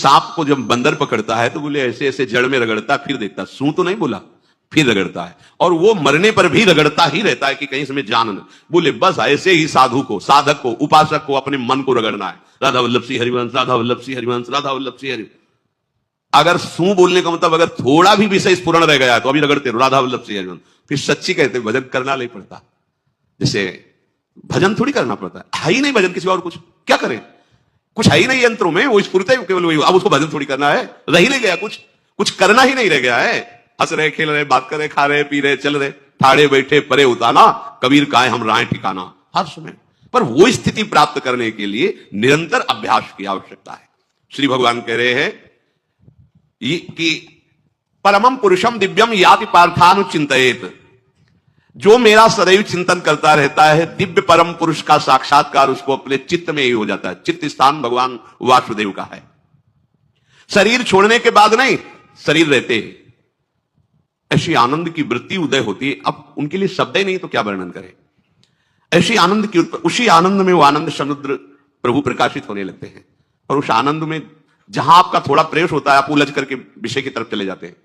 सांप को जब बंदर पकड़ता है तो बोले ऐसे ऐसे जड़ में रगड़ता फिर देखता, सू तो नहीं बोला, फिर रगड़ता है, और वो मरने पर भी रगड़ता ही रहता है कि कहीं से जान न। बोले बस ऐसे ही साधु को, साधक को, उपासक को अपने मन को रगड़ना है। राधा वल्लभ सिंह हरिवंश, राधा वल्लभ सिंह हरिवंश, राधा वल्लभ सिंह हरिवंश। अगर सू बोलने का मतलब अगर थोड़ा भी विषय स्फुरण रह गया तो अभी रगड़ते रहो राधा वल्लभ सिंह हरिवंश। फिर सच्ची कहते भजन करना नहीं पड़ता। जैसे भजन थोड़ी करना पड़ता है ही नहीं भजन, किसी और कुछ क्या करें, कुछ है ही नहीं यंत्रों में, वो स्फुरता है केवल वही। अब उसको भजन थोड़ी करना है, रह ही नहीं गया, कुछ करना ही नहीं रह गया है। हंस रहे, खेल रहे, बात कर रहे, खा रहे, पी रहे, चल रहे, ठाड़े बैठे परे उताना, कबीर काहे हम राहें ठिकाना, हर समय। पर वो स्थिति प्राप्त करने के लिए निरंतर अभ्यास की आवश्यकता है। श्री भगवान कह रहे हैं कि परमम पुरुषम दिव्यम याति पार्थानुचिंतयेत, जो मेरा सदैव चिंतन करता रहता है दिव्य परम पुरुष का साक्षात्कार उसको अपने चित्त में ही हो जाता है। चित्त स्थान भगवान वासुदेव का है। शरीर छोड़ने के बाद नहीं, शरीर रहते हैं ऐसी आनंद की वृत्ति उदय होती है। अब उनके लिए शब्द ही नहीं तो क्या वर्णन करें। ऐसी आनंद की, उसी आनंद में वो आनंद समुद्र प्रभु प्रकाशित होने लगते हैं। और उस आनंद में जहां आपका थोड़ा प्रयास होता है आप उलझ करके विषय की तरफ चले जाते हैं।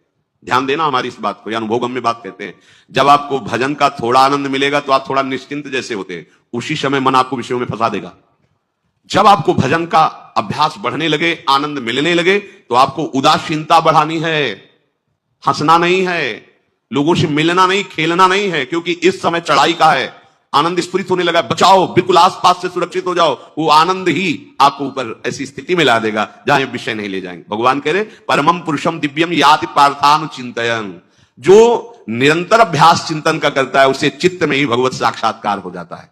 ध्यान देना हमारी इस बात को, या अनुभोगम में बात कहते हैं। जब आपको भजन का थोड़ा आनंद मिलेगा तो आप थोड़ा निश्चिंत जैसे होते हैं, उसी समय मन आपको विषयों में फंसा देगा। जब आपको भजन का अभ्यास बढ़ने लगे, आनंद मिलने लगे, तो आपको उदासीनता बढ़ानी है, हंसना नहीं है, लोगों से मिलना नहीं, खेलना नहीं है, क्योंकि इस समय चढ़ाई का है। आनंद स्फुरित होने लगा, बचाओ, बिल्कुल आसपास से सुरक्षित हो जाओ। वो आनंद ही आपको ऊपर ऐसी स्थिति में ला देगा जहां ये विषय नहीं ले जाएंगे। भगवान कह रहे परमम पुरुषम दिव्यम याति पार्थानुचिंतयन्, जो निरंतर अभ्यास चिंतन का करता है उसे चित्त में ही भगवत साक्षात्कार हो जाता है।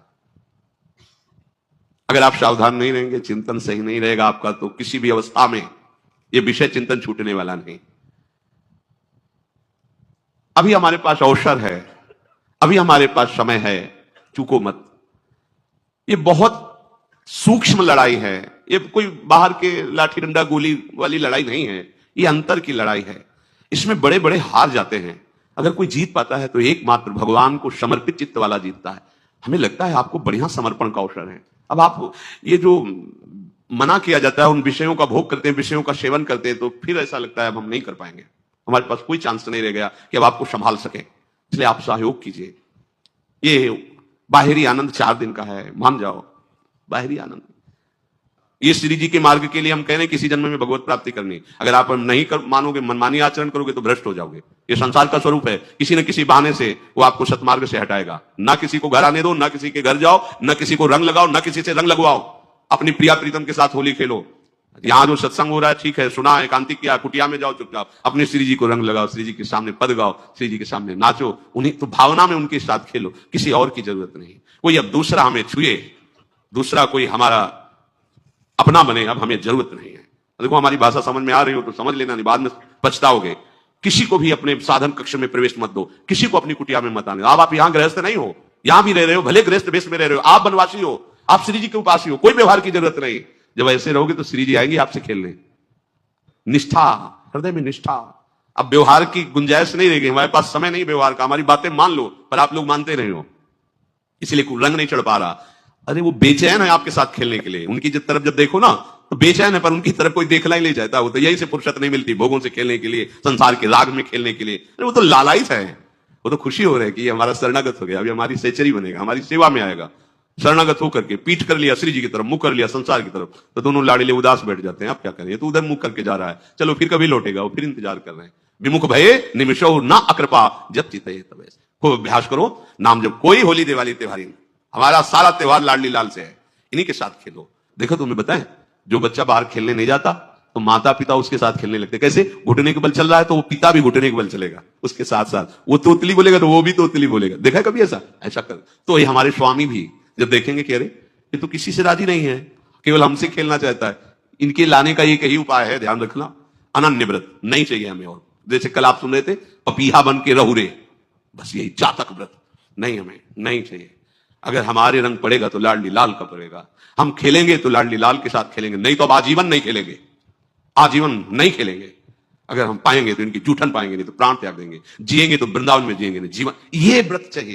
अगर आप सावधान नहीं रहेंगे, चिंतन सही नहीं रहेगा आपका, तो किसी भी अवस्था में यह विषय चिंतन छूटने वाला नहीं। अभी हमारे पास अवसर है, अभी हमारे पास समय है, चूको मत। ये बहुत सूक्ष्म लड़ाई है, ये कोई बाहर के लाठी डंडा गोली वाली लड़ाई नहीं है, ये अंतर की लड़ाई है। इसमें बड़े बड़े हार जाते हैं। अगर कोई जीत पाता है तो एकमात्र भगवान को समर्पित चित्त वाला जीतता है। हमें लगता है आपको बढ़िया समर्पण का अवसर है। अब आप ये जो मना किया जाता है, उन विषयों का भोग करते हैं, विषयों का सेवन करते हैं, तो फिर ऐसा लगता है अब हम नहीं कर पाएंगे, हमारे पास कोई चांस नहीं रह गया कि अब आपको संभाल सके। इसलिए आप सहयोग कीजिए। ये बाहरी आनंद 4 दिन का है, मान जाओ, बाहरी आनंद। ये श्री जी के मार्ग के लिए हम कह रहे हैं किसी जन्म में भगवत प्राप्ति करनी। अगर आप नहीं मानोगे, मनमानी आचरण करोगे तो भ्रष्ट हो जाओगे। ये संसार का स्वरूप है, किसी न किसी बहाने से वो आपको सतमार्ग से हटाएगा। ना किसी को घर आने दो, ना किसी के घर जाओ, ना किसी को रंग लगाओ, ना किसी से रंग लगवाओ। अपनी प्रिया प्रीतम के साथ होली खेलो। यहां जो सत्संग हो रहा है ठीक है, सुना है, एकांतिक किया, कुटिया में जाओ चुपचाप, अपने श्री जी को रंग लगाओ, श्री जी के सामने पद गाओ, श्री जी के सामने नाचो, उन्हीं तो भावना में उनके साथ खेलो। किसी और की जरूरत नहीं। कोई अब दूसरा हमें छुए, दूसरा कोई हमारा अपना बने, अब हमें जरूरत नहीं है। देखो हमारी भाषा समझ में आ रही हो तो समझ लेना, नहीं बाद में पछताओगे। किसी को भी अपने साधन कक्ष में प्रवेश मत दो, किसी को अपनी कुटिया में मत आने। अब आप यहां गृहस्थ नहीं हो, यहां भी रह रहे हो, भले गृहस्थ वेश में रह रहे हो, आप वनवासी हो, आप श्री जी के उपासी हो, कोई व्यवहार की जरूरत नहीं। जब ऐसे रहोगे तो श्री जी आएंगे आपसे खेलने। निष्ठा, हृदय में निष्ठा। अब व्यवहार की गुंजाइश नहीं रहेगी, हमारे पास समय नहीं व्यवहार का। हमारी बातें मान लो, पर आप लोग मानते नहीं हो, इसलिए रंग नहीं चढ़ पा रहा। अरे वो बेचैन है आपके साथ खेलने के लिए। उनकी तरफ जब देखो ना तो बेचैन है, पर उनकी तरफ कोई देखना ही नहीं चाहता। वो तो यही से फुर्सत नहीं मिलती भोगों से खेलने के लिए, संसार के राग में खेलने के लिए। अरे वो तो लालायित है, वो तो खुशी हो रहा है कि हमारा शरणागत हो गया, अभी हमारी सेचरी बनेगा, हमारी सेवा में आएगा। शरणागत होकर के पीठ कर लिया श्री जी की तरफ, मुख कर लिया संसार की तरफ, तो दोनों लाड़ीले उदास बैठ जाते हैं। आप क्या करें, तो उधर मुख करके जा रहा है, चलो फिर कभी लौटेगा, वो फिर इंतजार कर रहे हैं। विमुख भये निमिषो ना अकृपा जब चितये तब। खूब अभ्यास करो, नाम जब। कोई होली दिवाली त्योहारी, हमारा सारा त्योहार लाडली लाल से है, इन्हीं के साथ खेलो। देखो तुम्हें बताएं, जो बच्चा बाहर खेलने नहीं जाता तो माता पिता उसके साथ खेलने लगते। कैसे? घुटने के बल चल रहा है तो वो पिता भी घुटने के बल चलेगा उसके साथ साथ। वो तोतली बोलेगा तो वो भी तोतली बोलेगा। देखा कभी ऐसा? ऐसा कर। तो ये हमारे स्वामी भी जब देखेंगे कि अरे ये तो किसी से राजी नहीं है, केवल हमसे खेलना चाहता है, इनके लाने का एक ही उपाय है, ध्यान रखना, अनन्य व्रत। नहीं चाहिए हमें और। जैसे कल आप सुन रहे थे, पपीहा बन के रहुरे, बस यही चातक व्रत नहीं, हमें नहीं चाहिए। अगर हमारे रंग पड़ेगा तो लाडली लाल का पड़ेगा। हम खेलेंगे तो लाडली लाल के साथ खेलेंगे, नहीं तो अब आजीवन नहीं खेलेंगे, आजीवन नहीं खेलेंगे। अगर हम पाएंगे तो इनकी जूठन पाएंगे, नहीं तो प्राण त्याग देंगे। जिएंगे तो वृंदावन में जिएंगे, नहीं जीवन। ये व्रत चाहिए।